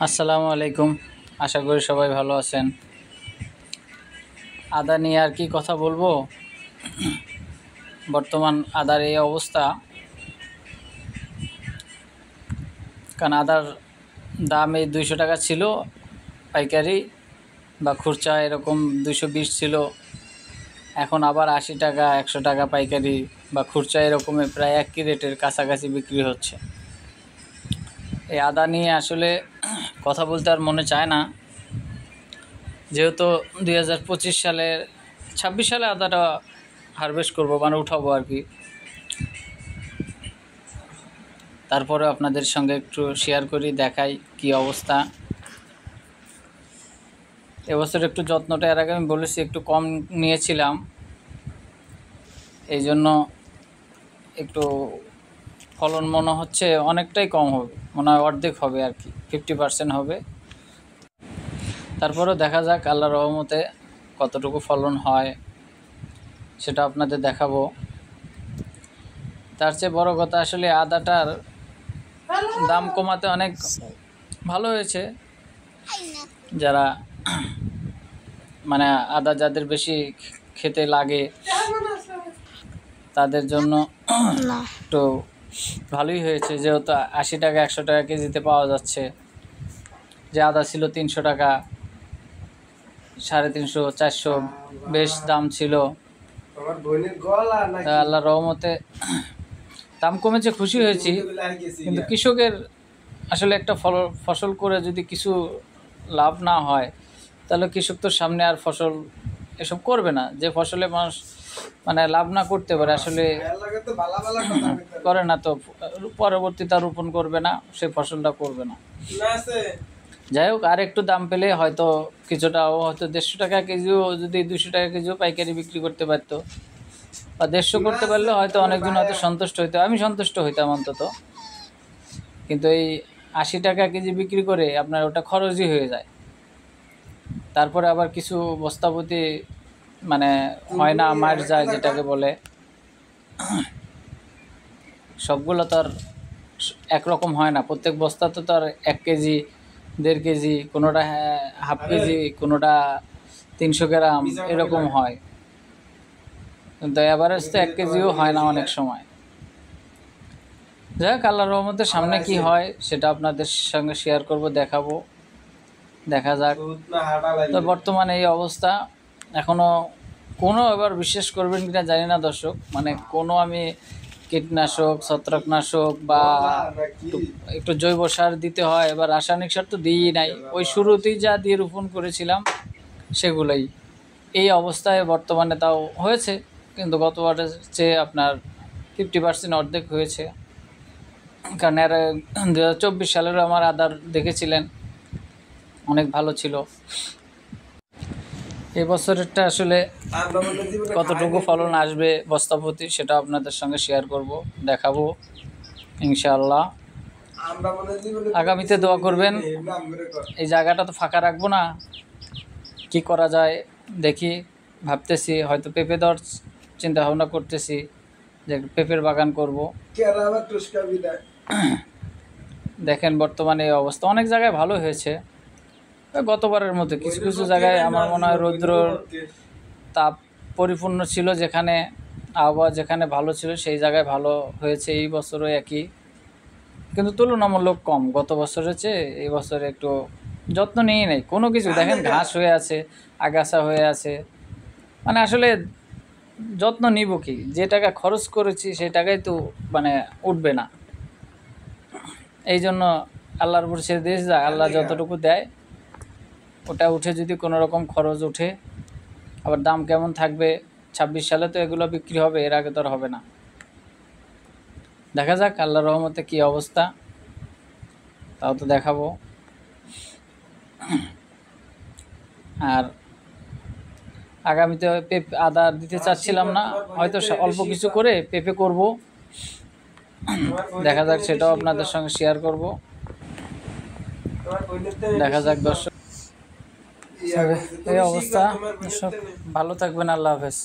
আসসালামু আলাইকুম। আশা করি সবাই ভালো আছেন। আদা নিয়ে আর কি কথা বলবো। বর্তমান আদার এই অবস্থা, কারণ আদার দাম এই 200 টাকা ছিল পাইকারি বা খুচরা এরকম 220 ছিল। এখন আবার 80 টাকা 100 টাকা পাইকারি বা খুচরা এরকমই প্রায় একই রেটের কাছাকাছি বিক্রি হচ্ছে। এই আদা নিয়ে আসলে কথা বলতে আর মনে চায় না, যেহেতু 2025 সালের 26 সালে আদাটা হারভেস্ট করবো, মানে উঠাবো আর কি। তারপরে আপনাদের সঙ্গে একটু শেয়ার করি, দেখাই কি অবস্থা। এবছর একটু যত্নটা এর আগে আমি বলেছি একটু কম নিয়েছিলাম, এই জন্য একটু ফলন মনে হচ্ছে অনেকটাই কম হবে, মনে হয় অর্ধেক হবে আর কি, 50% হবে। তারপরেও দেখা যাক আল্লাহর রহমতে কতটুকু ফলন হয় সেটা আপনাদের দেখাবো। তার চেয়ে বড় কথা, আসলে আদাটার দাম কমাতে অনেক ভালো হয়েছে। যারা মানে আদা যাদের বেশি খেতে লাগে তাদের জন্য একটু ভালোই হয়েছে, যেহেতু 80 টাকা 100 টাকা কেজিতে পাওয়া যাচ্ছে। যে আদা ছিল 300 টাকা, 350 400 বেশ দাম ছিল। আল্লাহর রহমতে দাম কমেছে, খুশি হয়েছি। কিন্তু কৃষকের আসলে একটা ফসল করে যদি কিছু লাভ না হয়, তাহলে কৃষক তো সামনে আর ফসল এসব করবে না। যে ফসলে মানুষ মানে লাভ না করতে পারে, আসলে করে না, তো পরবর্তীতে রোপণ করবে না, সে ফসলটা করবে না। যাই হোক, আর একটু দাম পেলে হয়তো কিছুটা, হয়তো 150 টাকা কেজিও, যদি 200 টাকা কেজিও পাইকারি বিক্রি করতে পারতো বা 150 করতে পারলে হয়তো অনেকজন হয়তো সন্তুষ্ট হইতো, আমি সন্তুষ্ট হইতাম অন্তত। কিন্তু এই 80 টাকা কেজি বিক্রি করে আপনার ওটা খরচই হয়ে যায়। তারপরে আবার কিছু বস্তাপতি মানে হয় না, মার যায় যেটাকে বলে। সবগুলো তো আর একরকম হয় না, প্রত্যেক বস্তা তো আর 1 কেজি 1.5 কেজি, কোনোটা হাফ কেজি, কোনোটা 300 গ্রাম এরকম হয়। কিন্তু এভারেজ তো 1 কেজিও হয় না অনেক সময়। যাই হোক, আল্লাহর রহমতের সামনে কি হয় সেটা আপনাদের সঙ্গে শেয়ার করব, দেখাবো, দেখা যাক। তো বর্তমানে এই অবস্থা। এখনও কোনো, এবার বিশ্বাস করবেন কিনা জানি না দর্শক, মানে কোনো আমি কীটনাশক ছত্রাকনাশক বা একটু জৈব সার দিতে হয়, এবার রাসায়নিক সার তো দিই নাই, ওই শুরুতেই যা দিয়ে রোপণ করেছিলাম সেগুলোই। এই অবস্থায় বর্তমানে তাও হয়েছে, কিন্তু গতবারের চেয়ে আপনার 50% অর্ধেক হয়েছে। কারণ এর 2024 সালেরও আমার আদার দেখেছিলেন অনেক ভালো ছিল। এই বছরেরটা আসলে কতটুকু ফলন আসবে বস্তাপতি সেটা আপনাদের সঙ্গে শেয়ার করব, দেখাবো ইনশাআল্লাহ। আগামীতে দোয়া করবেন। এই জায়গাটা তো ফাঁকা রাখবো না, কি করা যায় দেখি, ভাবতেছি হয়তো পেঁপে দেওয়ার চিন্তা ভাবনা করতেছি, যে পেঁপের বাগান করব। দেখেন বর্তমানে এই অবস্থা, অনেক জায়গায় ভালো হয়েছে গতবারের মতো। কিছু কিছু জায়গায় আমার মনে হয় রৌদ্রর তাপ পরিপূর্ণ ছিল, যেখানে আবহাওয়া যেখানে ভালো ছিল সেই জায়গায় ভালো হয়েছে। এই বছরও একই, কিন্তু তুলনামূলক কম। গত বছরের চেয়ে এই বছরে একটু যত্ন নিয়েই নেই কোনো কিছু। দেখেন ঘাস হয়ে আছে, আগাছা হয়ে আছে, মানে আসলে যত্ন নিব কি, যে টাকা খরচ করেছি সেই টাকাই তো মানে উঠবে না। এই জন্য আল্লাহর উপর ছেড়ে দিয়েছে, যা আল্লাহ যতটুকু দেয় ওটা উঠে, যদি কোনো রকম খরচ উঠে। আবার দাম কেমন থাকবে 26 সালে তো এগুলো বিক্রি হবে, এর আগে তো আর হবে না। দেখা যাক আল্লাহর রহমতে কী অবস্থা, তাও তো দেখাবো। আর আগামীতে পেঁপে আদা দিতে চাচ্ছিলাম না, হয়তো অল্প কিছু করে পেঁপে করব, দেখা যাক, সেটাও আপনাদের সঙ্গে শেয়ার করব, দেখা যাক দর্শক। এই অবস্থা দর্শক, ভালো থাকবেন, আল্লাহ হাফেজ।